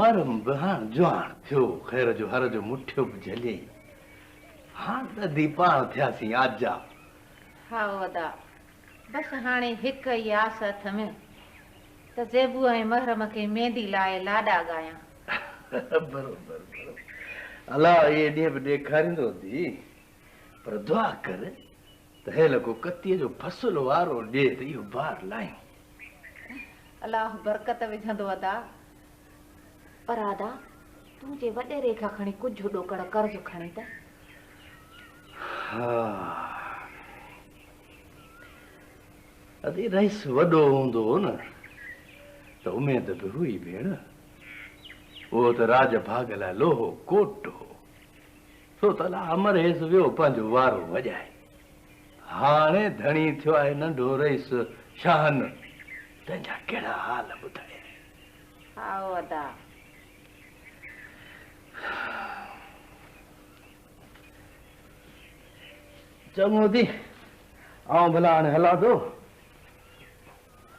मरम बहान जवान थियो खैर जो हर जो मुठियो जले हाँ त दीपान थियासी आजा हा वदा बस हाणे हिक ई आस हथ में त ज़ेबू ऐं महरम खे मेहंदी लाए लाॾा गायां। बरोबर अलाह ये ॾींहं बि ॾेखारींदो दी पर दुआ कर त हेल को कतीअ जो फसल वारो ॾे त इहो बार लायूं। अलाह बरकत विझंदो अदा। पर अदा तूं जे वॾेरे खां खणी कुझु ॾोकड़ कर्ज़ खणी त हा अदी रईस वॾो हूंदो हो न त उमेद बि हुई भेण। वो त राज भाग लाइ लोहो कोट हो सो त अलाह अमर हेस वियो पंहिंजो वारो वॼाए। हाणे धणी थियो आहे नंढो रईस शाहन तंहिंजा कहिड़ा हाल ॿुधाए। हा अदा चङो दी आऊं भला हाणे हलां थो।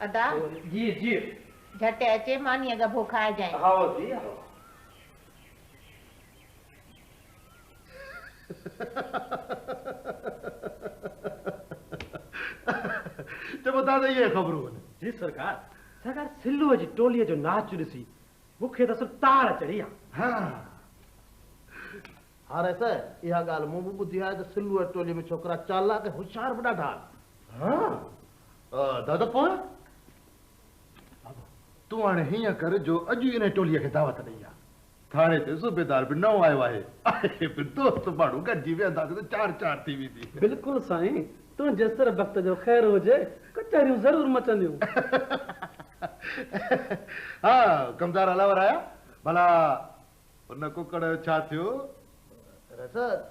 अदा जी जी झटि अचे मानीअ गभो खाइजांइ। हा दी हा तो बता दे ये खबरूं जी सरकार सरकार सिल्लूअ जी टोलीअ जो नाच ॾिसी मूंखे त तार चढ़ी आहे। हाँ हाणे त इहा ॻाल्हि मूं बि ॿुधी आहे त सिल्लूअ टोली में छोकिरा चालाक ऐं होशियार बि ॾाढा हाँ दादा पोइ तूं हाणे हीअं कर जो अॼु इन टोलीअ खे दावत ॾेई आहे। थाणे ते सूबेदार बि नओं आयो आहे बि दोस्त माण्हू गॾिजी वेंदासीं त चार चार थी वेंदी। बिल्कुलु साईं तूं जेसर वक़्त जो ख़ैर हुजे कचहरियूं ज़रूर मचंदियूं। हा कमदार अलावर आया भला उन कुकड़ जो छा थियो?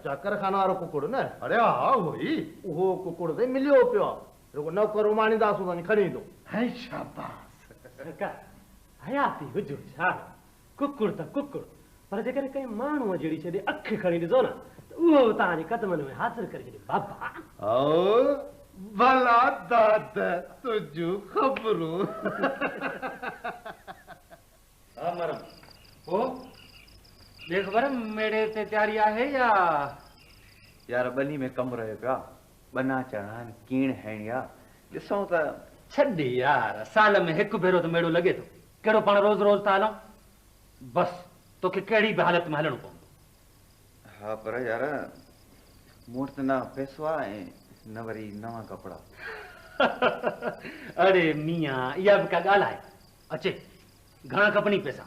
चाकर खाना वारो कुकुड़ न? अरे हा उहो कुकुड़ ते मिलियो पियो आहे जेको नौकर उमाणींदासीं वञी खणी ईंदो। है शाबाश सरकार हयाती हुजो छा कुकुड़ त कुकुड़ पर जेकर कंहिं माण्हूअ जहिड़ी छॾे अखि खणी ॾिसो न त उहो तव्हांजे क़दमनि में हासिल करे छॾे बाबा। भला दादा तुझू खबरूं मरम ओ देख बर मेरे ते तैयारी आहे या यार बनी में कम रहे पिया बना चढ़ान कीण हैणिया ॾिसूं त छॾ यार साल में हिकु भेरो त मेड़ो लॻे थो कहिड़ो पाण रोज़ रोज़ था हलूं बस तोखे कहिड़ी बि हालत में हलणो पवंदो। हाँ पर यार मूं वटि न पैसो आहे ऐं न वरी नवां कपिड़ा। अरे मियां इहा बि का ॻाल्हि आहे अचे घणा खपनी पैसा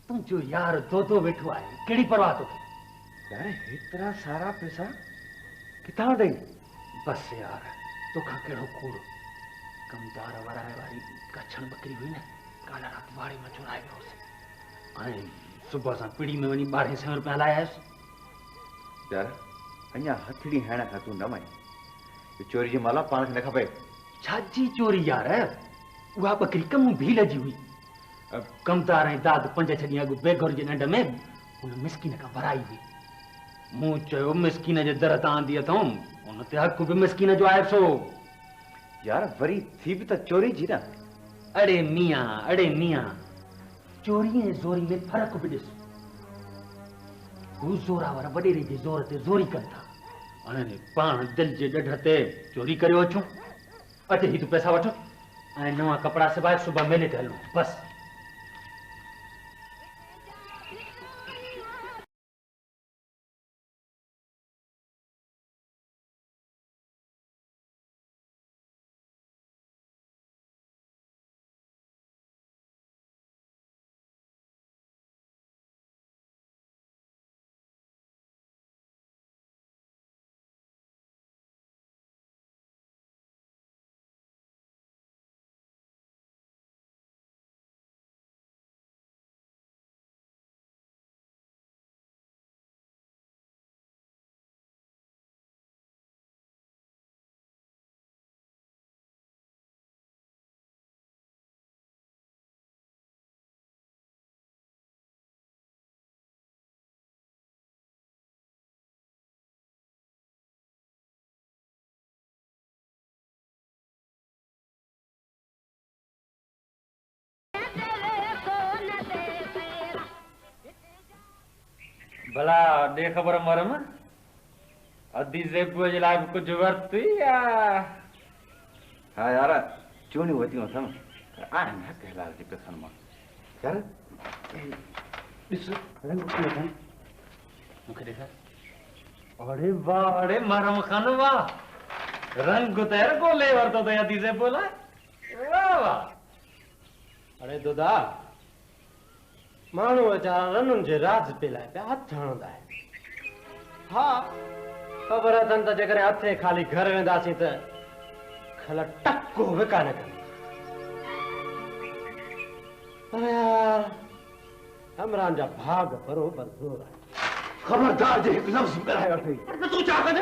तुंहिंजो यार दो वेठो आहे कहिड़ी परवाह तोखे। यार हेतिरा सारा पैसा किथां वठई? बस यार तोखां कहिड़ो कूड़ कमदार वराए वारी कछण बकरी हुई न काल्ह राति वाड़े में चुराए वियो हुउसि ऐं सुबुह सां पीड़ी में वञी 1200 रुपया हलाए आयुसि। यार अञा हथड़ी हण खां तूं न वञ चोरी जी माला पाण खे न खपे। छाजी चोरी यार उहा बकरी कम भील जी हुई कमदार ऐं दाद 5-6 ॾींहं अॻु बेघर जे नंढ में हुन मिसकिन खां भराई हुई। मूं चयो मिसकिन जे दर तां आंदी अथऊं उन ते हक़ बि मिसकिन जो आहे सो। यार वरी थी बि त चोरी जी न। अड़े मियां चोरी ऐं ज़ोरी में फ़र्क़ु बि ॾिस हू ज़ोरावर वॾेरे जे ज़ोर ते ज़ोरी कनि था हाणे पाण दिलि जे ॾढ ते चोरी करे अचूं। अच ही तूं पैसा वठ ऐं नवां कपिड़ा सिबाए सुबुह मेले ते हलूं बस। भला दे ख़बर मरम अधी ज़ेबूअ जे लाइ बि कुझु वरिती या हाँ यार चूड़ियूं वरितियूं अथमि आहिनि हक़ हलाल जे पैसनि मां यार ॾिस रंग कीअं अथनि मूंखे ॾेखार अड़े वाह अड़े मरम खान वाह रंग त ॻोल्हे वरितो अथई अधी ज़ेबूअ लाइ वाह वाह अरे दुदा माण्हू वीचारा रनुनि जे राज पे लाइ पिया हथ हणंदा आहिनि हा ख़बर अथनि त जेकॾहिं हथे ख़ाली घर वेंदासीं त खल टको विका न कंदा पर यार हमरान जा भाग बरोबर जोर आहे खबरदार जे हिकु लफ़्ज़ ॻाल्हाए वठे तूं छा कंदे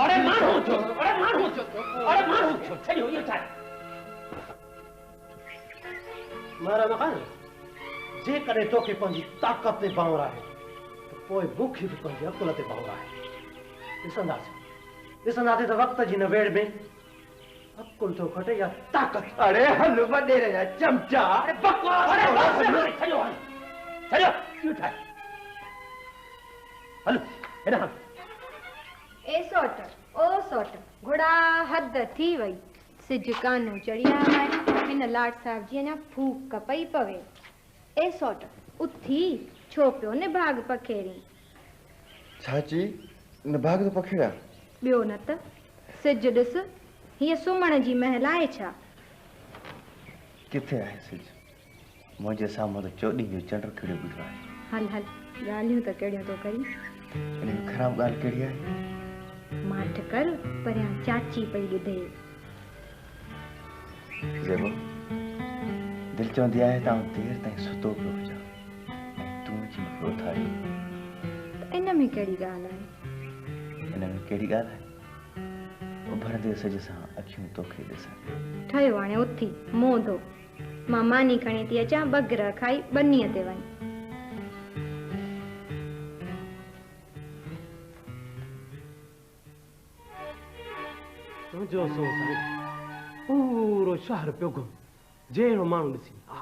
अड़े माण्हू छो छॾियो इहो छा मारा मकान जेकॾहिं तोखे पंहिंजी ताक़त ते बांवर आहे त पोइ मूंखे बि पंहिंजे अकुल ते बांवर आहे ॾिसंदासीं त वक़्त जी नवेड़ में अकुल थो खटे या ताक़त अरे हल वॾेरे जा चमचा छॾियो इहो छा हलो हेॾां हल ए सोट ओ सोट घुड़ा हद थी वई सिज कानो चढ़िया है हिन लाट साहब जी अञा फूक पई पवे ए सोट उथी छो पियो निभाग पखेड़ी चाची निभाग तो पखेड़ा ॿियो न त सिज ॾिस हीअ सुम्हण जी महल आहे छा किथे आहे सिज मुंहिंजे साम्हूं त चोॾहीं जो चंड खिड़ियो बीठो आहे हल हल ॻाल्हियूं त कहिड़ियूं थो करी इन में ख़राब ॻाल्हि कहिड़ी आहे माठ कर परियां चाची पई ॿुधे ज़ेबो दिलि चवंदी आहे त आउं देरि ताईं सुतो पियो हुजां ऐं तूं अची मूंखे उथारी त इन में कहिड़ी ॻाल्हि आहे हिन में कहिड़ी ॻाल्हि आहे उभरंदे सज सां अखियूं तोखे ॾिसनि ठहियो हाणे उथी मुंहुं धो मां मानी खणी थी अचां बगर खाई बनीअ ते वञ तुंहिंजो सो साईं पूरो शहर पियो घुम जहिड़ो माण्हू ॾिसी हा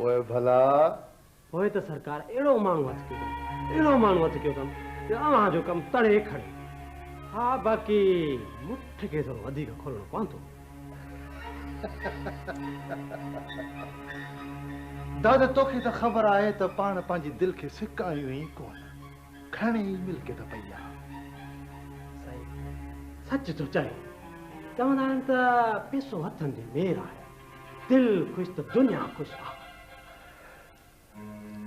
ओए भला पोइ त सरकार अहिड़ो माण्हू हथ कयो अथमि कि अव्हां जो कमु तड़े खड़े हा बाक़ी मुठ खे थोरो वधीक खोलणो कोन थो दादा तोखे त ख़बर आहे त पाण पंहिंजी दिलि खे सिकायूं ई कोन खणी मिल्कियत पई आहे सच थो चए चवंदा आहिनि त पैसो हथनि जी मेर आहे दिलि ख़ुशि त दुनिया ख़ुशि आहे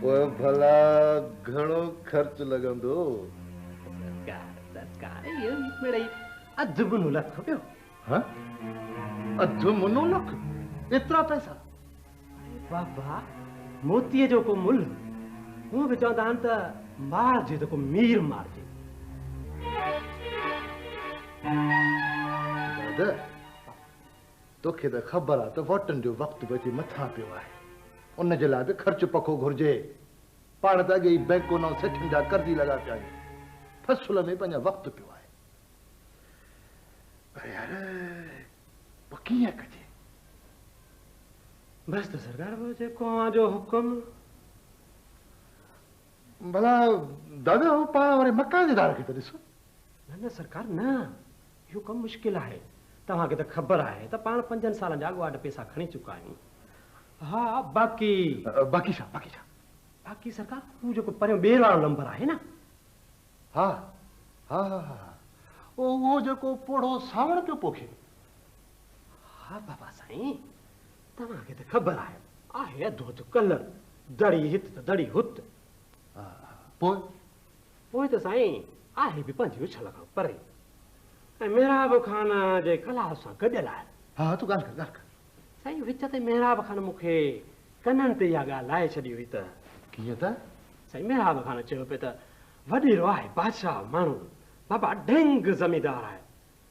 ओए भला घणो ख़र्च लॻंदो सरकार इहो मिड़ई अधु मुनो लख पियो हाँ अधु मुनो लख एतिरा पैसा बाबा मोतीअ जो को मुल हूअं बि चवंदा आहिनि त मारिजे त को मीर मारिजे दादा तोखे त ख़बर आहे त वोटनि जो वक़्तु बि अची मथां पियो आहे उन जे लाइ बि ख़र्च पको घुर्जे पाण त अॻे ई बैंकुनि ऐं सेठियुनि जा कर्ज़ी लॻा पिया आहियूं फसल में पंहिंजा वक़्तु पियो आहे पर यार पोइ कीअं कजे बसि त सरकार पोइ जेको अव्हां जो हुकुम भला दादा हू पाण वरी मकानदार खे त ॾिसो न न सरकार न इहो कमु मुश्किल आहे तव्हांखे त ख़बर आहे त पाण 5 सालनि जा अॻुवाट पैसा खणी चुका आहियूं हा बाक़ी बाक़ी छा बाक़ी सरकार हू जेको परियों ॿिए वारो नंबर आहे न हा हा हा हा उहो जेको पोड़ो सावण पियो पोखे हा बाबा साईं तव्हांखे त ख़बर आहे अधु अधु कलर दड़ी हित त दड़ी हुत पोइ त साईं आहे बि 5-6 खां परे ऐं मेहराब खान जे कलाउ सां गॾियल आहे हा तूं ॻाल्हि कर साईं विच ते मेहराब खान मूंखे कननि ते इहा ॻाल्हि लाहे छॾी हुई त कीअं त साईं मेहराब खान चयो पियो त वॾेरो आहे बादशाह माण्हू बाबा ढंग ज़मीदार आहे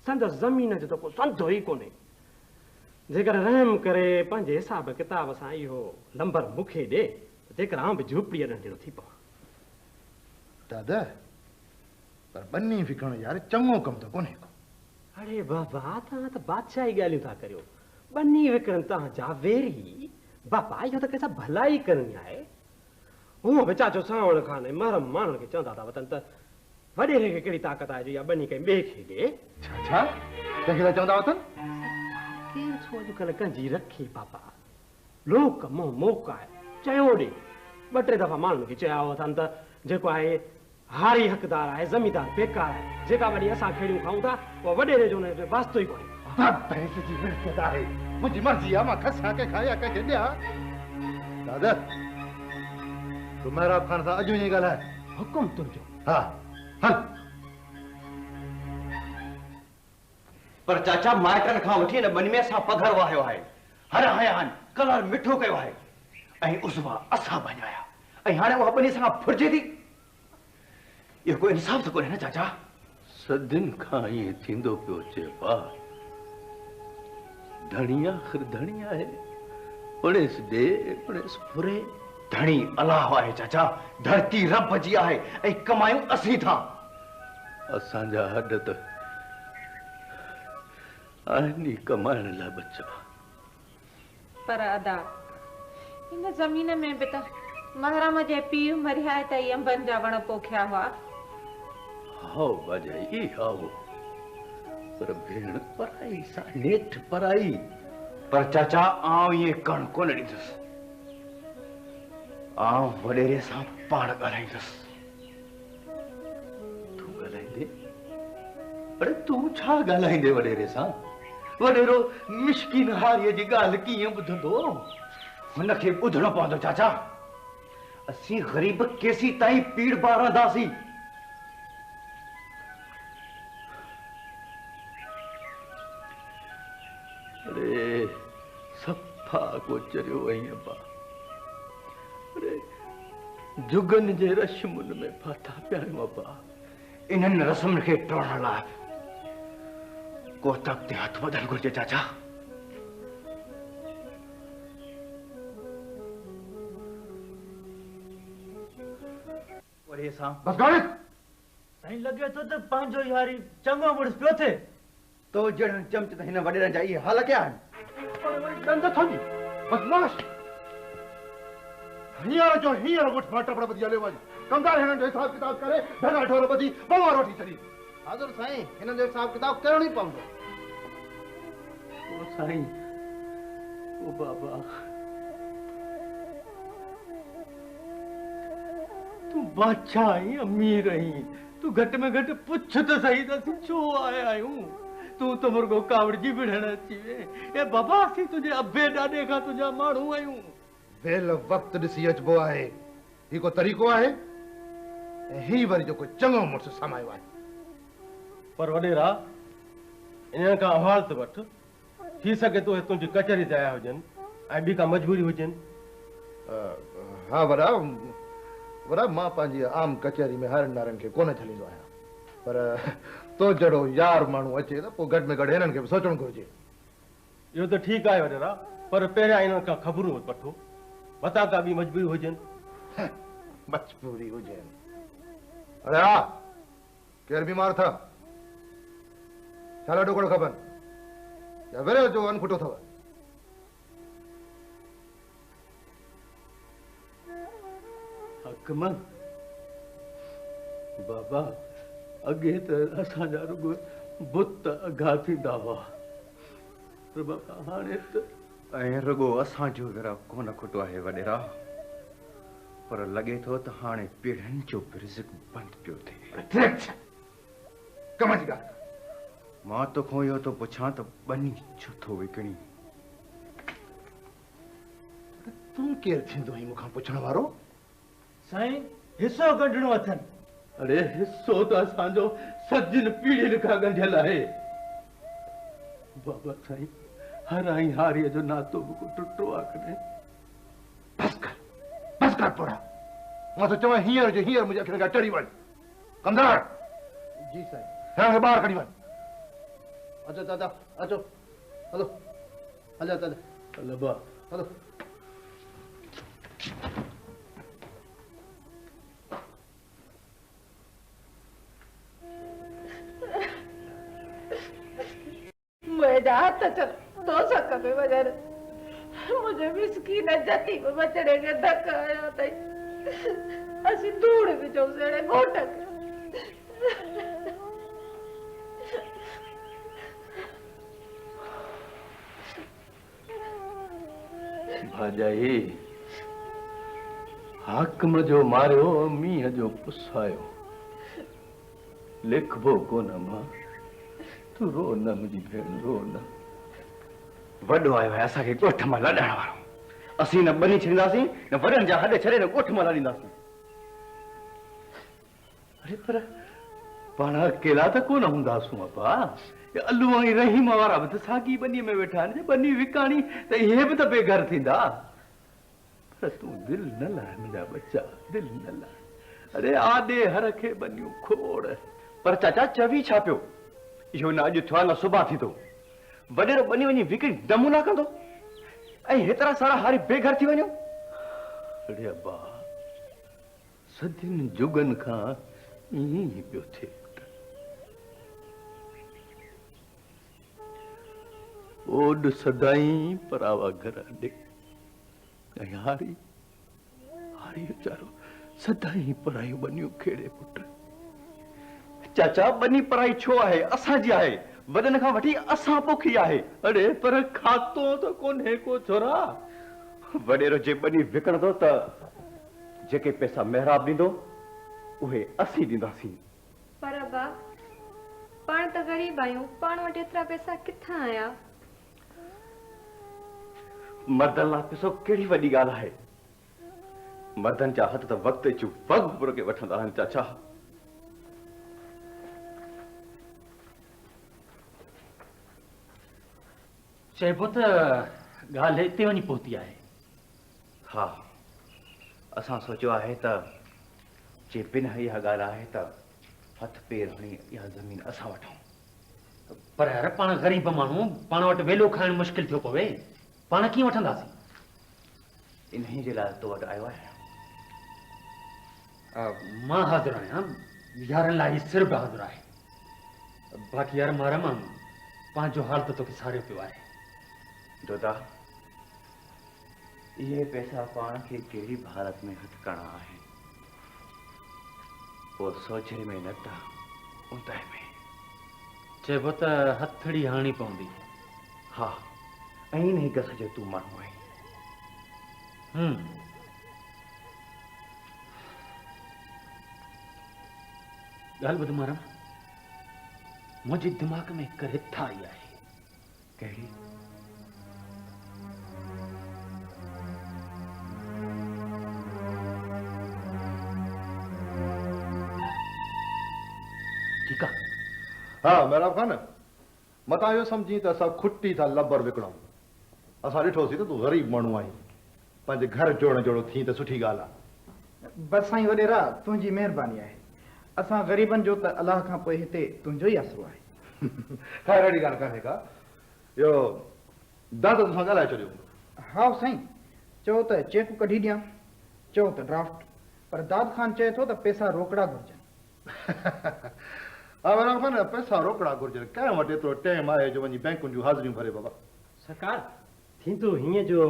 संदसि ज़मीन जो त को संदो ई कोन्हे जेकर रहम करे पंहिंजे हिसाब किताब सां इहो नंबर मूंखे ॾे जेकर आउं बि झूपड़ीअ ॾंढियो थी पवां दादा पर बन्नी विकणो यार चङो कमु त कोन्हे को अरे बाबा तव्हां त बादशाही ॻाल्हियूं था करियो बन्नी विकणनि तव्हांजा वेरी बाबा इहो त कंहिंसां भलाई करणी आहे हूं बि चाचो सावण खान महरम माण्हुनि खे चवंदा था वतन त वॾेरे खे कहिड़ी ताक़त आहे जो या ॿनी कंहिं ॿिए खे ॾे। छा कंहिंखे चवंदा वतन? केरु छो अॼुकल्ह कंहिंजी रखी पापा लोक मोह मोक आहे चयो ॾे। ॿ टे दफ़ा माण्हुनि खे चया अथनि त जेको आहे हारी हक़दार आहे ज़मीदार बेकार आहे जेका वॾी असां खेड़ियूं खाऊं था उहा वॾेरे जो हुन वास्तो ई कोन्हे। भैंस जी मिल्कियत आहे मुंहिंजी मर्ज़ी आहे मां खसां के खाया कंहिंखे ॾियां। दादा तूं महराब खान सां अॼु ई ॻाल्हाए। हुकुम तुंहिंजो। हा हल। पर चाचा माइटनि खां वठी न ॿनी में असां पघर वाहियो आहे हर हया आहिनि कलर मिठो कयो आहे ऐं उज़वा असां बणाया ऐं हाणे उहा ॿनी सां फुरिजे थी। इहो कोई इंसाफ़ त कोन्हे न चाचा। सदियुनि खां ईअं थींदो पियो अचे भाउ। धणी आख़िर धणी आहे उणेस ॾे उणेस फुरे। धणी अलाह आहे चाचा धरती रब जी आहे ऐं कमायूं असीं था। असांजा हॾ त आहिनि ई कमाइण लाइ बचा। पर अदा इन ज़मीन में बि त महराम जे पीउ मरिया त ई अंबनि जा वण पोखिया हुआ। हाओ बाजाई हाओ पर भेण पराई सां नेठ पराई। पर चाचा आउं इहे कण कोन ॾींदुसि आउं वॾेरे सां पाण ॻाल्हाईंदुसि। तूं ॻाल्हाईंदे? अरे तूं छा ॻाल्हाईंदे वॾेरे सां? वॾेरो मिश्किन हारीअ जी ॻाल्हि कीअं ॿुधंदो? हुनखे ॿुधणो पवंदो चाचा। असीं ग़रीब केसी ताईं पीड़ ॿारंदासीं। अरे सफ़ा गोचरियो वहीं अब्बा। अरे जुगन जे रश्मुन में फाथा पिया आहियूं अब्बा। इन्हनि रस्मनि खे टोड़ण लाइ को तक ते हथ वधणु घुरिजे चाचा। वरी असां बस गाड़ी साईं लॻे थो त पंहिंजो यारी चङो मुड़ुसु पियो थिए। तो जहिड़नि चमच त हिन वॾेरनि जा इहे हाल कया आहिनि। दंद थोड़ी बदमाश हींअर जो हींअर वठ मां टपड़ ॿधी हलियो वञ। कमदार हिननि जो हिसाब किताब करे ढगा ढोर ॿधी बवार वठी छॾी। हाज़ुर साईं हिननि जो हिसाब किताब करणो ई पवंदो। ओ साईं ओ बाबा तूं बादशाह आहीं अमीर आहीं तूं घटि में घटि पुछ त सही त असीं छो आया आहियूं। तूं त मुर्गो कावड़जी बिढ़ण अची वे। ए बाबा असीं तुंहिंजे अबे ॾाॾे खां तुंहिंजा माण्हू आहियूं। वेल वक़्तु ॾिसी अचिबो आहे ही को तरीक़ो आहे ऐं ही वरी जो कोई चङो मुड़ुसु समायो आहे। पर वॾेरा इन्हनि खां अहवाल त वठ थी सघे थो तुंहिंजी कचहरी ते आया हुजनि ऐं ॿी का मजबूरी हुजनि। हा वॾा वॾा मां पंहिंजी आम कचहरी में हर नारनि खे कोन झलींदो आहियां पर तो जहिड़ो यार माण्हू अचे त पोइ घटि में घटि हिननि खे बि सोचणु घुरिजे। इहो त ठीकु आहे वॾेरा पर पहिरियां इन्हनि खां ख़बरूं वठो मथां का ॿी मजबूरी हुजनि। मजबूरी हुजनि। अरे हा केरु बीमार था छा ॾोकड़ खपनि या वेरे जो अनखुटो अथव? हकम बाबा अॻे त असांजा रुॻो बुत अघा थींदा हुआ पर बाबा हाणे त ऐं रुॻो असांजो ज़रा कोन खुटो आहे वॾेरा पर लॻे थो त हाणे पीढ़ियुनि जो बि रिज़्क़ बंदि पियो थिए। कम जी ॻाल्हि मां तोखां इहो थो पुछां त ॿनी छो थो विकिणी? तूं केरु थींदो आहीं मूंखां पुछण वारो? साईं हिसो कढणो अथनि। अरे हिसो त असांजो सदियुनि पीढ़ियुनि खां ॻंढियल आहे बाबा साईं हर आई हारीअ जो नातो बि को टुटो आहे कॾहिं। बस कर पोड़ा मां तो चवां हींअर जो हींअर मुंहिंजे अखियुनि खां टड़ी वञ। कमदार जी साईं। हिननि खे ॿाहिरि खणी वञ। अचो दादा अचो हलो हलो दादा हलो बा हलो। मुंहिंजा हथ चल दोसक में वञनि मुंहिंजे मिसकीन जती में बचड़े खे धक आयो अथई असीं धूड़ विझो सेड़े घोट खे। भाॼाई हाकम जो मारियो मींहं जो पुसायो लिखबो कोन मां तू रो न मुंहिंजी भेण रो न। वॾो आयो आहे असांखे ॻोठ मां लॾण वारो। असीं न बनी छॾींदासीं न वॾनि जा हॾ छॾे न ॻोठ मां लाॾींदासीं। अरे पर पाण अकेला त कोन हूंदासूं अबा। अल्लू ऐं रहीम वारा बि त साॻी बनीअ में वेठा आहिनि। बनी विकाणी त इहे बि त बेघर थींदा। पर तूं दिलि न लाइ मुंहिंजा बच्चा दिलि न लाइ। अरे आॾे हर खे बनियूं खोड़। पर चाचा चवी छा पियो? इहो न अॼु थियो आहे न सुभाणे थींदो। वॾेरो बनी वञी विकिणी नमूना कंदो ऐं हेतिरा सारा हारी बेघर थी वञो। अरे अबा सदियुनि जुगनि खां ईअं ई पियो थिए। ओड सदाई परावा घर ॾे ऐं हारी वीचारो सदाई परायूं बनियूं खेड़े पुट। चाचा बनी पराई छो आहे? असांजी आहे। वॾनि खां वठी असां पोखी आहे। अरे पर खातो त कोन्हे को छोरा। वॾेरो जे बनी विकणंदो त जेके पैसा महिराब ॾींदो उहे असीं ॾींदासीं। पर अबा पाण त ग़रीब आहियूं, पाण वटि एतिरा पैसा किथां आया? मर्दनि लाइ पैसो कहिड़ी वॾी ॻाल्हि आहे। मर्दनि जा हथ त वक़्त अचूं वक़्त बुरके वठंदा आहिनि चाचा। चइबो त ॻाल्हि हिते वञी पहुती आहे। हा असां सोचियो आहे त जे बिन इहा ॻाल्हि आहे त हथ पेर हणी इहा ज़मीन असां वठूं। पर यार पाण ग़रीब माण्हू, पाण वटि वेलो खाइण मुश्किल थियो पवे, पाण कीअं वठंदासीं? इन्ही जे लाइ तो वटि आयो आहियां। मां हाज़िर आहियां। यारनि लाइ सिर बि हाज़िर आहे। बाक़ी यार मां रमां पंहिंजो हाल त तोखे सारियो पियो आहे। दोदा इहे पैसा पाण खे कहिड़ी बि हालत में हथ करणा आहिनि। पोइ सोचरे में न त उंदहि में। चइबो त हथड़ी हणणी पवंदी। हा ऐं इन गस जो तूं माण्हू आहीं। ॻाल्हि ॿुध मारा, मुंहिंजे दिमाग़ में हिकु रिथ आई आहे। कहिड़ी? ठीकु आहे। हाँ मेहराब खान मतां इहो सम्झी त असां खुटी था लबर विकिणूं। असां ॾिठोसीं त तूं ग़रीब माण्हू आहीं। पंहिंजे घर जोड़ण जोड़ो थी त सुठी ॻाल्हि आहे। बस साईं वॾेरा तुंहिंजी महिरबानी आहे। असां ग़रीबनि जो त अलाह खां पोइ हिते तुंहिंजो ई आसरो आहे। ख़ैर अहिड़ी ॻाल्हि कान्हे का। इहो दादा तोसां ॻाल्हाए छॾियो। हा साईं चओ त चेक कढी ॾियां, चओ त ड्राफ्ट, पर दाद खान चए थो त पैसा रोकड़ा घुरिजनि। हा मेहराब खान पैसा रोकड़ा घुरिजनि। कंहिं वटि एतिरो टाइम आहे जो वञी बैंकुनि जूं हाज़िरियूं भरे बाबा। सरकार थींदो हीअं जो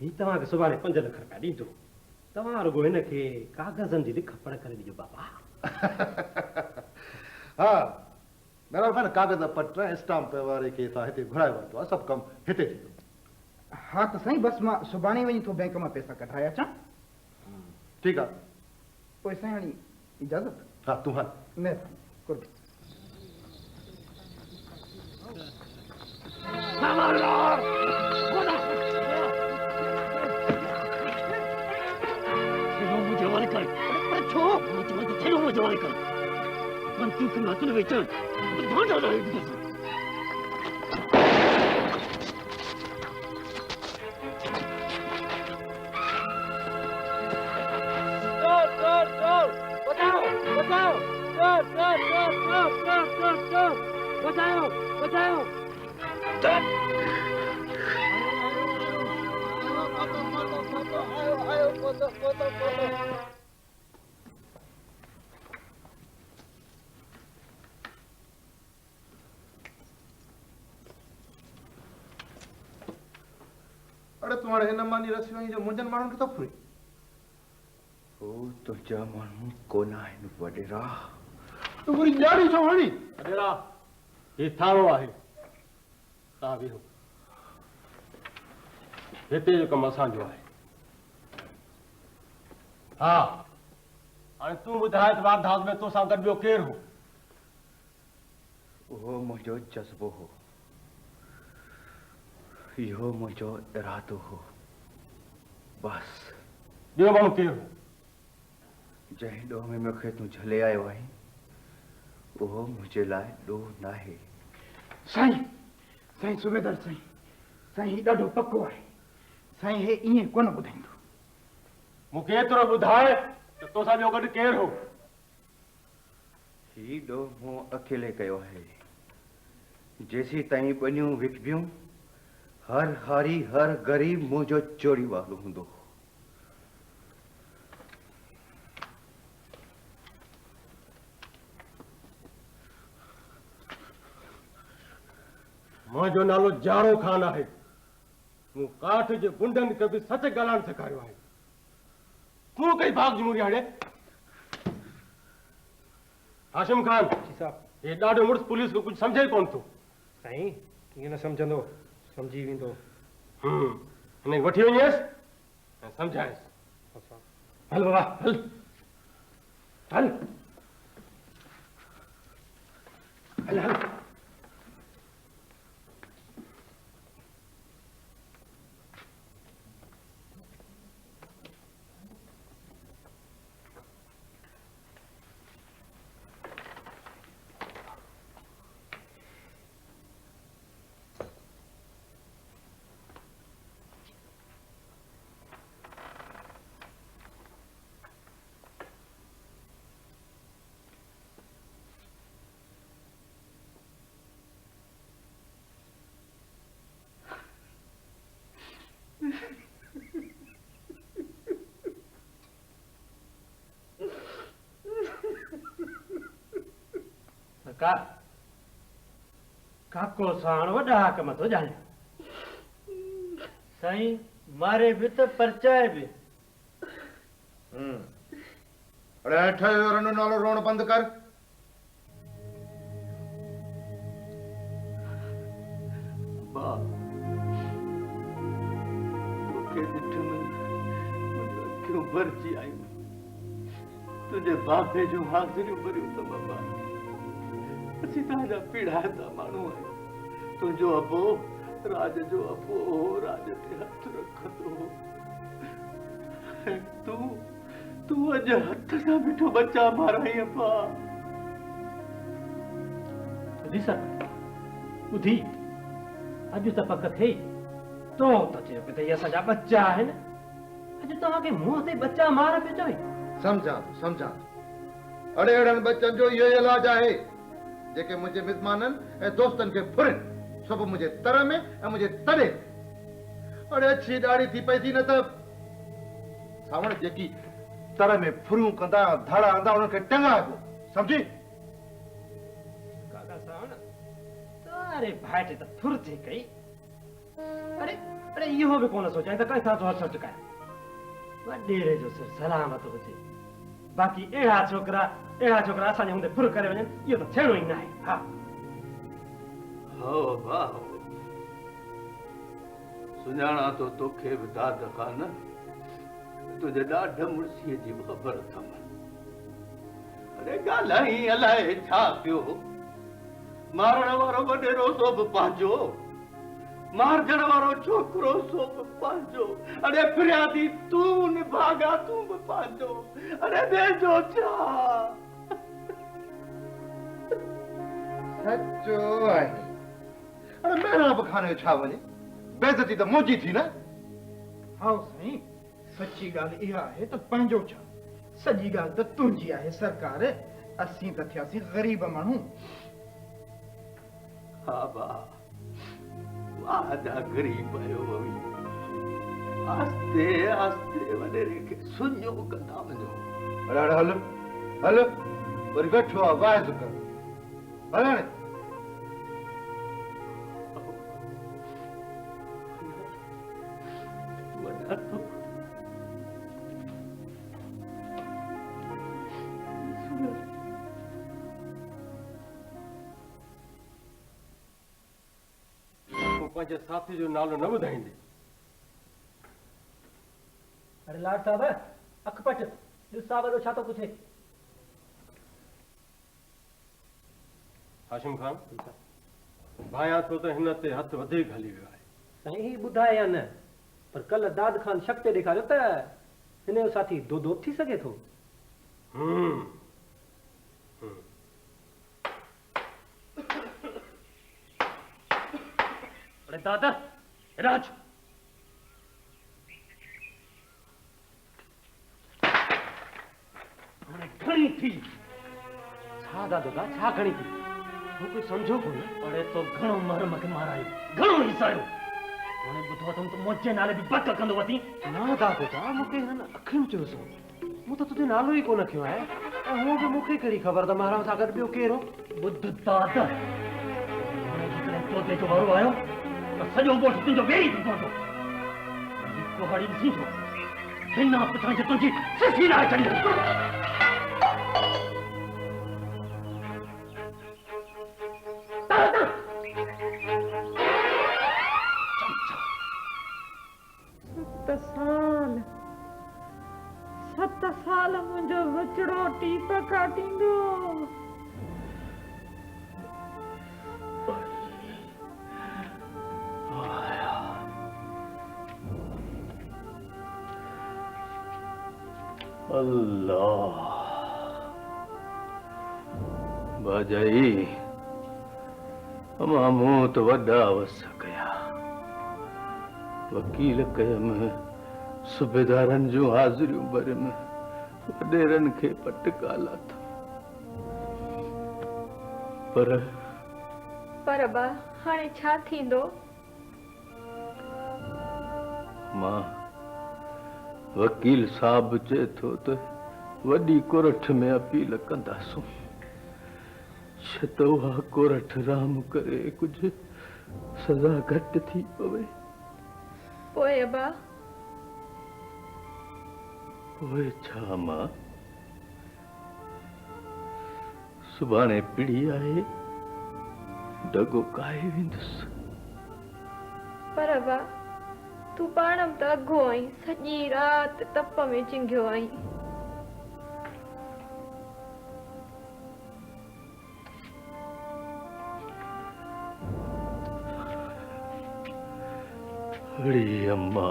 ही तव्हांखे सुभाणे 5 लख रुपया ॾींदो। तव्हां रुगो हिनखे कागज़नि जी लिख पढ़ करे ॾिजो बाबा। हा मेहराब खान कागज़ पत्र ऐं स्टाम्प वारे खे असां हिते घुराए वरितो आहे। सभु कमु हिते थींदो। हा त साईं बस मां सुभाणे वञी थो बैंक मां पैसा कढाए अचां। ठीकु आहे। पोइ साईं हाणे इजाज़त। हा तूं हल। महिरबानी कुर्बानी। अरे तुम्हारे हिन मानी रसियो जो मुंजन माण्हुनि खे थो फुरी। ओ तुझा माण्हू कोन आहिनि वॾेरा। तूं वरी ॼाणी छो हणी? वॾेरा ही थाणो आहे, तव्हां वेहो। हिते जो कमु असांजो आहे। हा हाणे तूं ॿुधाए त वारदास में तोसां गॾु ॿियो केरु हो? उहो मुंहिंजो जज़्बो हो, इहो मुंहिंजो इरादो हो, बस। ॿियो माण्हू केरु हो? जंहिं ॾोह में मूंखे तूं झले आयो आहीं उहो मुंहिंजे लाइ ॾोह नाहे। साईं, साईं सूबेदार साईं, साईं ही ॾाढो पको आहे। साईं हे ईअं कोन ॿुधाईंदो। मूंखे एतिरो ॿुधाए त तोसां ॿियो गॾु केरु हो? ही ॾोह मूं अकेले कयो आहे। जेसीं ताईं ॿनियूं विकबियूं हर हारी हर ग़रीब मुंहिंजो चोरी वारो हूंदो। मुंहिंजो नालो जाड़ो खान आहे। मूं काठ जे गुंडनि खे बि सच ॻाल्हाइण सेखारियो आहे। तूं कई भाग जमूरी हाणे? हाशिम खान हे ॾाढो मुड़ुस पुलिस को कुझु सम्झे कोन थो। साईं कीअं न सम्झंदो, सम्झी वेंदो। हिन वठी वञेसि ऐं सम्झाएसि। हल बाबा हल हल हल हल। काको साण वॾा कम थो ॼाणे। साईं मारे बि त परचाए बि। अरे ठहियो रनो नालो रोण बंदि कर। क्यों भरजी आयूं तुझे बापे जो हाज़िरियूं भरियूं त बाबा असीं तव्हांजा पीढ़ाईंदा माण्हू आहियूं। तुंहिंजो अबो राज जो अबो हो, राज ते हथ रखंदो हो। तूं अॼु हथ सां बीठो बच्चा माराई अब्बा। ॾिस ॿुधी अॼु त पक थिए तो त चयो पियो त इहे असांजा बच्चा आहिनि। अॼु तव्हांखे मुंहं ते बच्चा मार पियो चवे। समझा अड़े अड़नि बच्चनि जो इहो इलाज आहे जेके मुंहिंजे मिज़माननि ऐं दोस्तनि खे फुरनि सभु मुंहिंजे तर में ऐं मुंहिंजे तड़े। अड़े अछी ॾाढ़ी थी पई थी न त सावण जेकी तर में फुरियूं कंदा धड़ हंदा उन्हनि खे टंगाइबो, सम्झी? काका सावण तारे भाइट त फुर थी कई। अरे अरे इहो बि कोन सोचां त कंहिंसां तो हथ टकाए। वॾेरे जो सिर सलामत हुजे। बाक़ी अहिड़ा छोकिरा असांजे हूंदे फुर करे वञनि इहो त थियणो ई न आहे। हा हो वाह सुञाणा तो तोखे बि दाद खान तुंहिंजे ॾाढ मुड़सीअ जी ख़बर अथम। अरे ॻाल्हाई अलाए छा पियो। मारण वारो वॾेरो सो बि पंहिंजो, मारजण वारो छोकिरो सो बि पंहिंजो। अरे फिरियादी तूं निभागा तूं बि पंहिंजो। अरे ॿिए छा? सचो आहे। अरे मेरा बि खाने छा वञे, बेइज़ती त मुंहिंजी थी न। हा साईं सची ॻाल्हि इहा आहे त पंहिंजो छा, सॼी ॻाल्हि त तुंहिंजी आहे सरकार। असीं त थियासीं ग़रीब माण्हू। हा बा वादा गरीब आयो भई। आस्ते आस्ते वॾेरे खे सुञो कंदा वञो। अरे हल हल वरी वेठो आहे वाइज़ कर। हल हाणे पंहिंजे साथी जो नालो न ॿुधाईंदे। अरे लाड साहब अख पट ॾिस साहब एॾो छा थो पुछे। हाशिम खान भाया थो त हिन ते हथ वधीक हली वियो आहे। साईं ही ॿुधाए या न, पर कल्ह दाद खान शक ते ॾेखारियो त हिन जो साथी दो थी सघे थो। अरे दादा राज घणी थी छा दादा छा घणी थी तूं कुछ समझो कोन। अरे तो घणो मर मूंखे मारायो घणो हिसायो हाणे ॿुधो अथमि त मुंहिंजे नाले बि बक कंदो वती। ना दादा मूंखे हिननि अखियुनि चयोसि मूं त तुंहिंजो नालो ई कोन खयो आहे ऐं हूअ बि मूंखे कहिड़ी ख़बर त महाराज सां गॾु ॿियो केरु हो। ॿुध दादा हाणे जेकॾहिं तोते जो वारो आयो त सॼो ॻोठ तुंहिंजो वेही थी पवंदो। कुहाड़ी ॾिसी थो बिना पुछण जे तुंहिंजी सिसी लाहे छॾींदो। सत साल मुंहिंजो बचड़ो टीप काटींदो। अल्लाह बाजाई अमां मूं त वॾा वस कया वकील कयम सूबेदारनि जूं हाज़िरियूं भरियम वॾेरनि खे पटका लाथा पर बा हाणे छा थींदो? मां वकील साहब चए थो त वॾी कोर्ट में अपील कंदासूं छो त उहा कोर्ट राम करे कुझु सज़ा घटि थी पवे। पोइ बा पोइ छा मां सुभाणे पीड़ी आहे डगो काए वेंदुसि। पर बा तूं पाण त अघो आहीं सॼी राति तप में चिंघियो आहीं। अड़ी अम्मा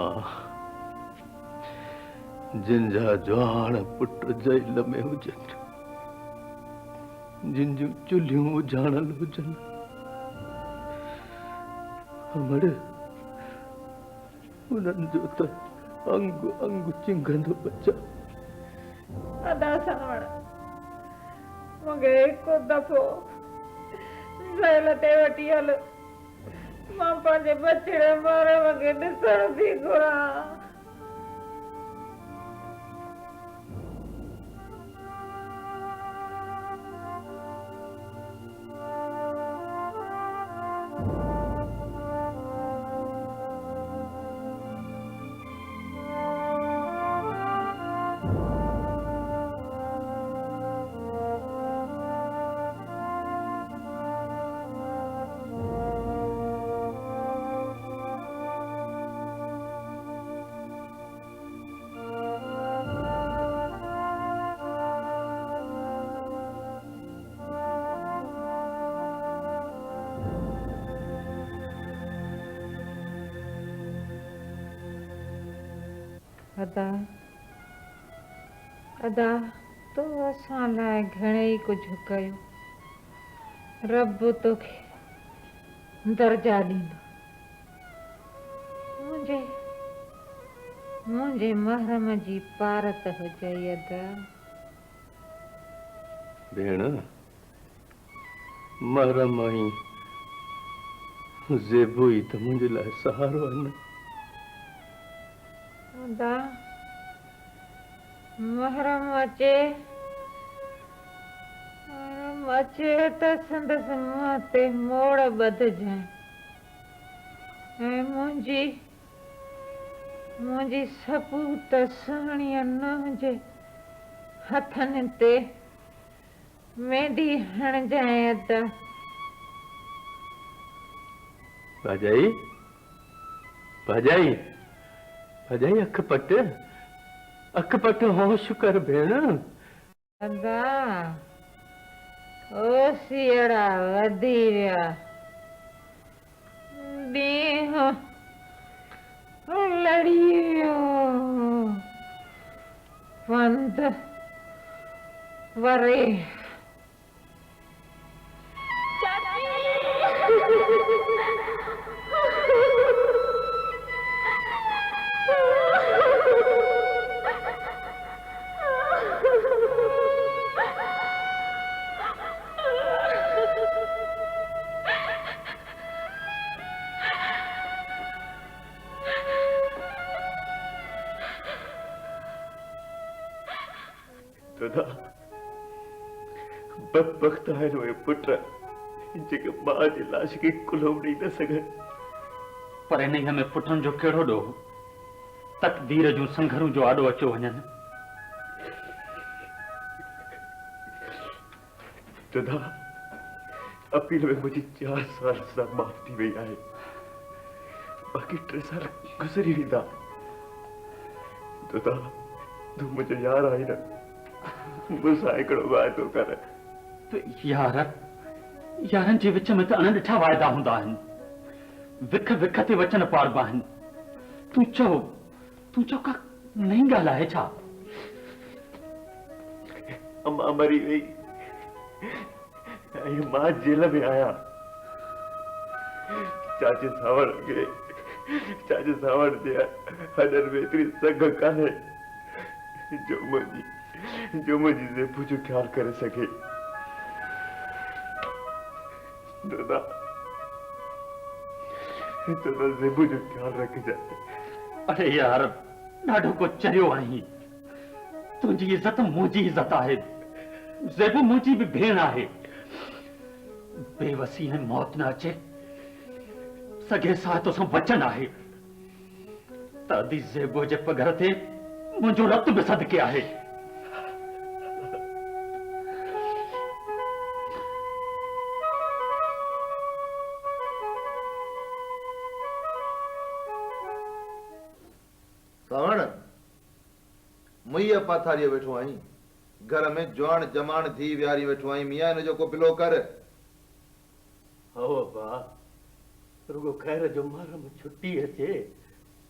जिन जा जवान पुट जेल में हुजनि जिन जूं चुल्हियूं उजाणल हुजनि हमड़ उन्हनि जो त अंग अंग चिंघंदो बचा। अदा सावण मूंखे हिकु दफ़ो जेल ते वठी हल मां पंहिंजे बचड़े ॿार मूंखे ॾिसण थी घुरां। अदा अदा तो असां लाइ घणेई कुझु कयो रब तोखे दर्जा ॾींदो। मुंहिंजे महरम जी पारत हुजई अदा। भेण महरम आई ज़ेबो ई त मुंहिंजे लाइ सहारो आहे न। अदा महरम अचे त संदसि मुंहं ते मोड़ ॿधजांइ ऐं मुंहिंजी सपूत सुहिणीअ नुंहं जे हथनि ते मेहंदी हणजांइ अदा। राजाई भजाई भजाई अख पट होश कर भेण। अदा ओ सियड़ा वधी विया ॾींहुं लड़ी वियो पंध वरे दादा बदबख्त है वे पुत्र जेके मां जी लाश खे कुलम ॾेई न सघनि। पर इन में पुटनि जो कहिड़ो ॾोह, तक़दीर जूं संघरूं जो आॾो अचो वञनि। दादा अपील में मुझे 4 साल सजा माफ़ थी वई आहे, बाक़ी 3 साल गुज़री वेंदा। दादा तू मुझे यार आई न, मूंसां हिकिड़ो वाइदो कर। यारनि जे विच में त अणॾिठा वाइदा हूंदा आहिनि, विख विख ते वचन पाड़बा आहिनि। तूं चओ का नई ॻाल्हि आहे छा? अम्मा मरी वई ऐं मां जेल में आहियां। चाचे सावड़ जे हॾनि में एतिरी सघ कान्हे जो मुंहिंजी ज़ेबू जो ख्याल करे सके। दादा ज़ेबू जो ख्याल रखजांइ। अरे यार ॾाढो को चरियो आहीं। तुंहिंजी इज़त मुंहिंजी इज़त आहे, ज़ेबू मुंहिंजी बि भेण आहे। बेवसी ऐं मौत न अचे सघे सा तोसां वचन आहे त अदी ज़ेबू जे पघर ते मुंहिंजो रत बि सदके आहे। सावण मुईअ पाथारीअ वेठो आहीं, घर में जवान जमाण थी विहारी वेठो आहीं। मियां हिन जो को पिलो कर। हो बा रुगो ख़ैर जो महरम छुट्टी अचे,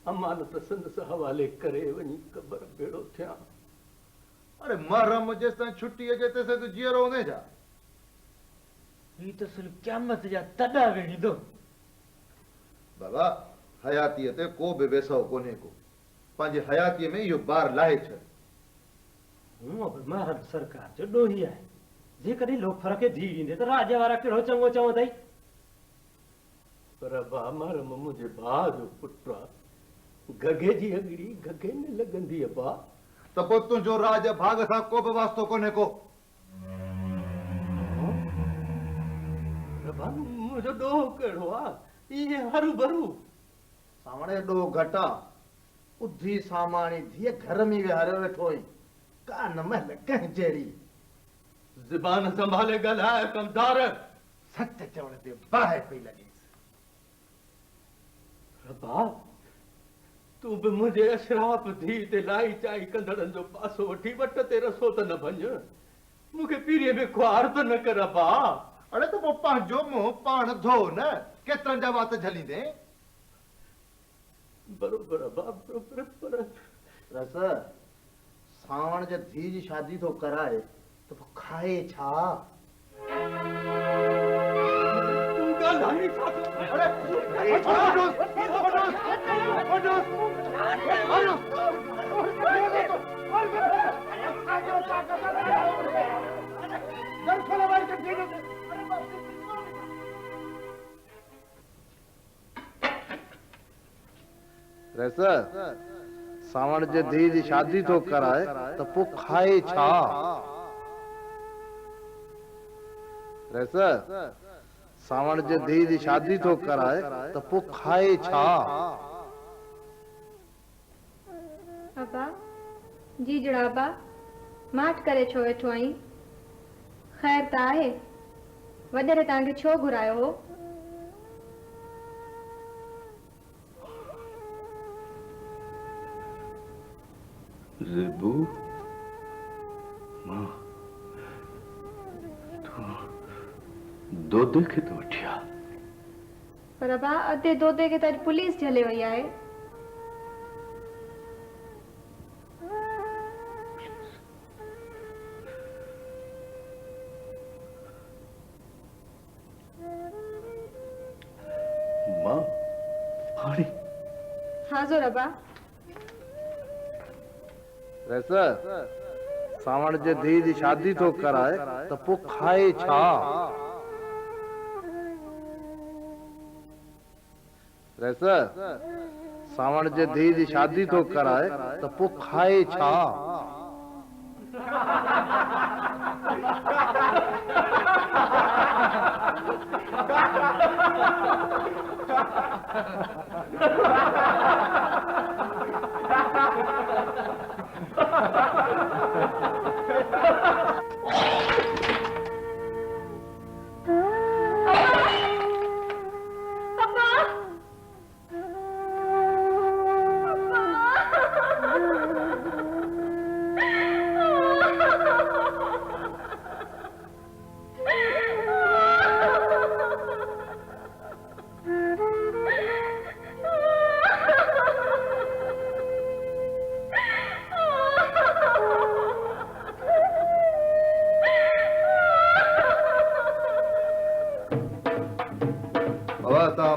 अमानत संदस हवाले करे वञी क़बर बेड़ो थिया। अरे महरम जेस ताईं छुट्टी अचे तेस तूं जीअरो हूंदे छा? ही त सिर्फ़ क़यामत जा तॾा वेड़ींदो। बाबा हयातीअ ते को बि वेसव कोन्हे को, पंहिंजी हयातीअ में इहो बार लाहे छॾ। हूअं बि महर सरकार जो ॾोही आहे, जेकॾहिं लोफर खे धी ॾींदे त राज वारा कहिड़ो चङो चवंदई। पर बा महरम मुंहिंजे भाउ जो पुटु आहे, गगे जी अगड़ी गगे में लॻंदी आहे बा। त पोइ तुंहिंजो राज भाग सां को बि वास्तो कोन्हे को। मुंहिंजो ॾोह कहिड़ो आहे, इहे हरू भरू सावणे ॾोह घटा उधी सामाणी धीअ घर में विहारे वेठो आहीं, का न महल कंहिं जहिड़ी। ज़बान संभाले ॻाल्हाए कमदार। सच चवण ते बाहि पई लॻेसि। रबा तूं बि मुंहिंजे अशराफ धी ते लाई चाई कंदड़नि जो पासो वठी वट ते रसो त न भञ, मूंखे पीरीअ में ख्वार त न कर बा। अड़े त पोइ पंहिंजो मुंहुं पाण धो न, केतिरनि जा वात झलींदे। बरोबर बा बरोबर। पर रस सावण जे धी जी शादी थो कराए त पोइ खाए छा? तूं ॻाल्हाए छा थो? रस सावण जे धी जी शादी थो कराए त पोइ खाए छा? रस सावण जे धी जी शादी थो कराए त पोइ खाए छा? अबा जी जड़ाबा माठ करे छो वेठो आहीं? ख़ैर त आहे, वॾेरे तव्हांखे छो घुरायो हो? ज़ेबू मां तू दोदे के तो उठिया पर अबा अधे दोदे के त पुलिस झले वई आहे। मां पानी हाँ जो रबा वैसे सावण जे धी जी शादी तो कराए तो पो खाए छा। वैसे सावण जे धी जी शादी तो कराए तो पो खाए छा।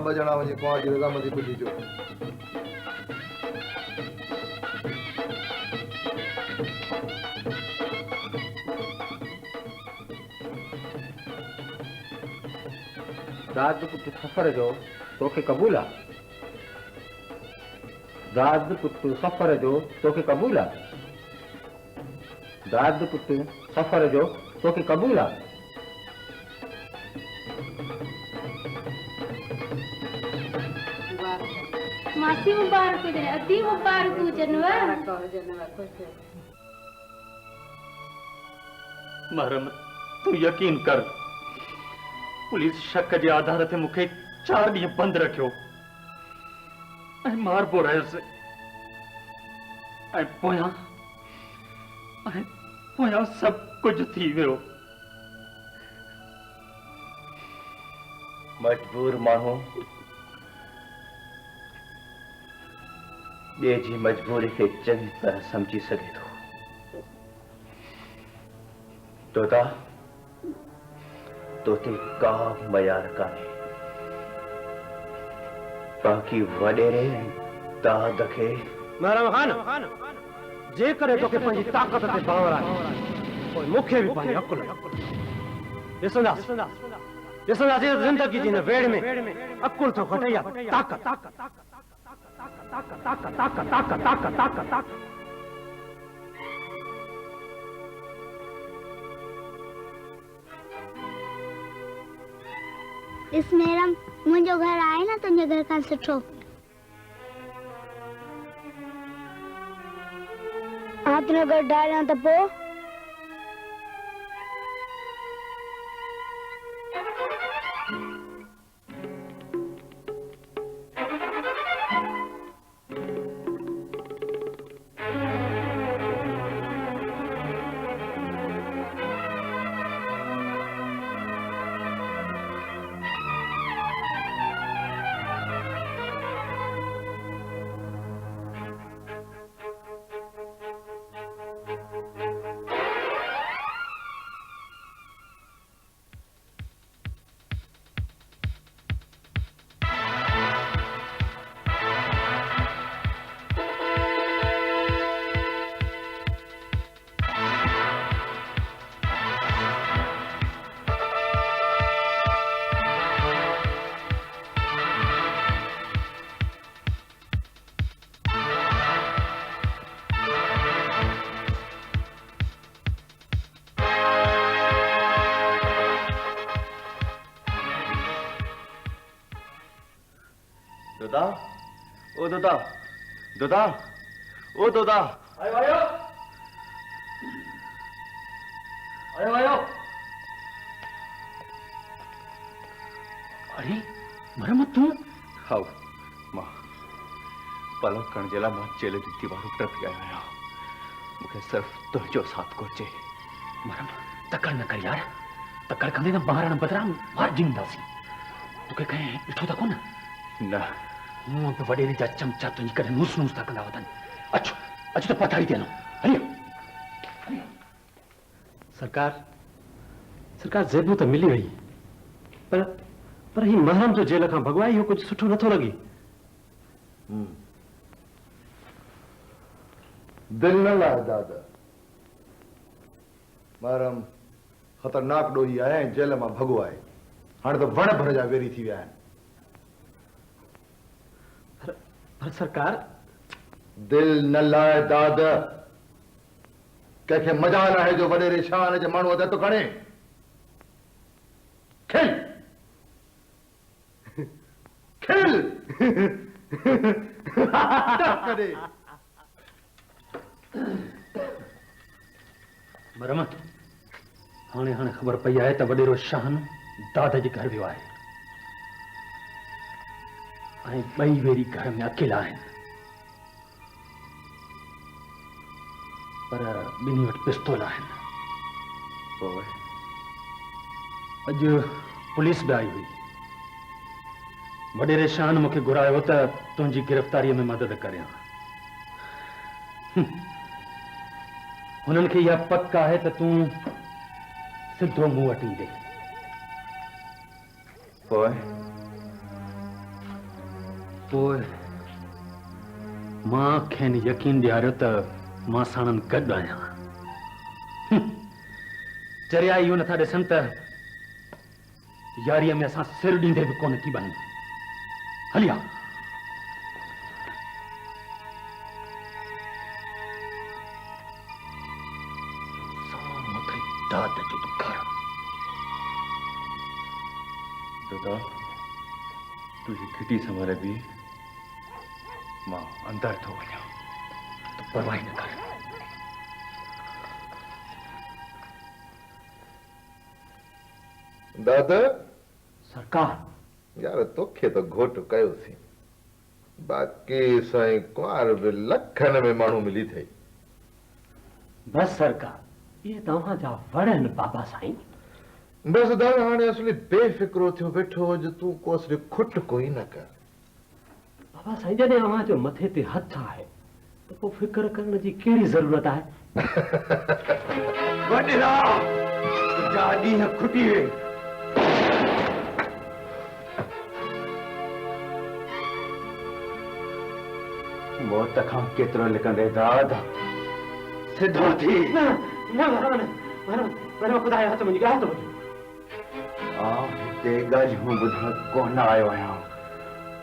ॿ ॼणा वञी कुंवार जी रज़ामंदी ॿुधी जो। राजपुत सफ़र जो तोखे क़बूल आहे? राजपुत सफ़र जो तोखे क़बूल आहे? राजपुत सफ़र जो तोखे क़बूल आहे? मासी मुबारक हुजे, अदी मुबारक हुजनव। महरम तू यकीन कर, पुलिस शक जे आधार ते मूंखे 4 ॾींहं बंदि रखियो ऐं मारबो रहियुसि ऐं पोयां सभु कुझु थी वियो। मजबूर माण्हू ॿिए जी मजबूरी खे चङी तरह समझी सघे थो। तोता तोते का मयार कान्हे, बाक़ी वॾेरे ऐं दाद खे। महरम खान जेकॾहिं तोखे पंहिंजी ताक़त ते बावर आहे पोइ मूंखे बि पंहिंजी अकुल ॾिसंदासीं ज़िंदगी जी हिन वेड़ में अकुल थो घटे या ताक़त। इस मेरम मुंहिंजो घर आहे न तुंहिंजे घर खां सुठो। तुंहिंजो घर ढाहियां त पोइ दोदा, ओ दोदा, दोदा, ओ दोदा। आयो आयो आयो आयो। अरे मरमत तू? हाँ मां पलक करण जे लाइ मां जेल जी दीवारूं टपी आयो आहियां। मुझे सिर्फ तुझो साथ घुर्जे। मरम तकड़ न कर यार, तकड़ कंदे न ॿारनि बदिरां मार जींदासीं। तोखे कंहिं ॾिठो त कोन? न। हूअं बि वॾेरे जा चमचा तुंहिंजी करे नूस नूस था कंदा वञनि। अचो अचो त पथारी ते हलूं। हलियो। सरकार ज़ेबू त मिली वई, पर ही महरम जो जेल खां भॻवाई इहो कुझु सुठो नथो लॻे। दिल न लाए दादा, महरम खतरनाक ॾोही आहे ऐं जेल मां भॻो आहे। हाणे त वण भर जा वेरी थी विया आहिनि। पर सरकार दिल न लाए दादा, कंहिंखे मजाल आहे जो वॾेरे शान जे माण्हूअ ते तो खणे। खिल खिल करे मरम हाणे ख़बर पई आहे त वॾेरो शाहन दादा जे घर वियो आहे ऐं ॿई वेरी घर में अकेला आहिनि। पर ॿिन्ही वटि पिस्तौल आहिनि। अॼु पुलिस बि आई हुई। वॾेरे शान मूंखे घुरायो त तुंहिंजी गिरफ़्तारीअ में मदद करियां। हुननि खे इहा पक आहे त तूं सिधो मूं वटि ईंदे। पोइ मां खेनि यकीन ॾियारियो त मां साणनि गॾु आहियां। चरिया इहो नथा ॾिसनि त यारीअ में असां सिर ॾींदे बि कोन थी वञूं। हलिया। दादा जो तो घर। दादा तुझी खिटी संभाले भी मां अंदर थो वञा। तो परवाह न कर। दादा सरकार यार तोखे तो घोट कयोसीं, बाक़ी साईं कुंवार बि लखन में माण्हू मिली थई। बस सरकार ये तव्हांजा वड़नि बाबा साईं। बस दादा हाणे असली बेफिक्रो थियो वेठो जो तूं को असली खुट कोई न कर। बाबा साईं जॾहिं अव्हां जो मथे ते हथ आहे त पोइ फिक्र करण जी कहिड़ी ज़रूरत आहे? वॾेरा तुंहिंजा ॾींहं खुटी वे। मौत खां केतिरो लिकंदे दादा सिधो थी। न ख़ुदा जो हथ मुंहिंजी ॻाल्हि थो ॿुधो। हिते ॻाल्हियूं ॿुधण कोन आयो आहियां,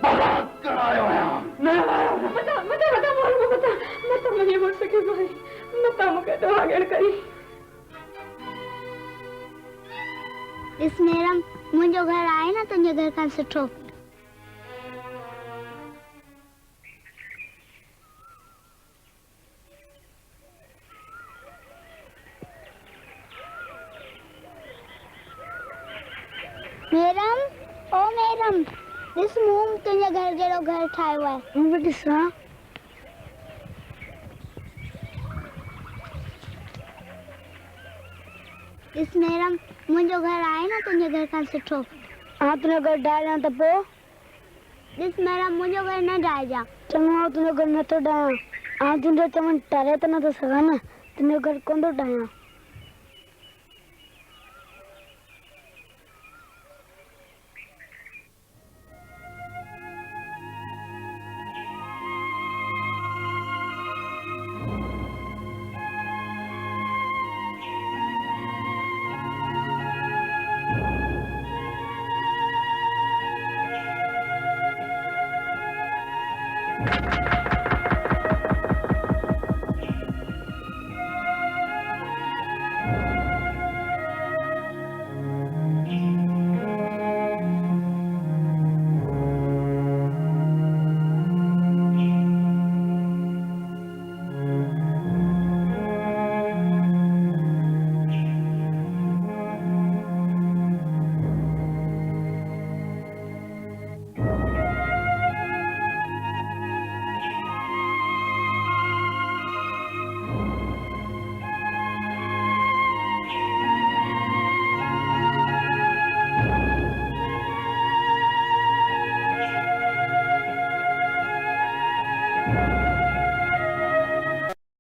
बलात्कार आयो आहियां। इस मेरम मुंहिंजो घर आहे न तुंहिंजे घर खां सुठो। मेरम ओ मेरम ॾिस मूं तुंहिंजे घर जहिड़ो घर ठाहियो आहे। मूं बि ॾिसां। ॾिस मेरम मुंहिंजो घर आहे न तुंहिंजे घर खां सुठो। तुंहिंजो घर ढाहियां त पोइ? ॾिस मेरम मुंहिंजो घर न ढाहिजां। चङो तुंहिंजो घर नथो ढाहियां। तुंहिंजो चवण टारे त नथो सघां न। तुंहिंजो घर कोन थो ढाहियां।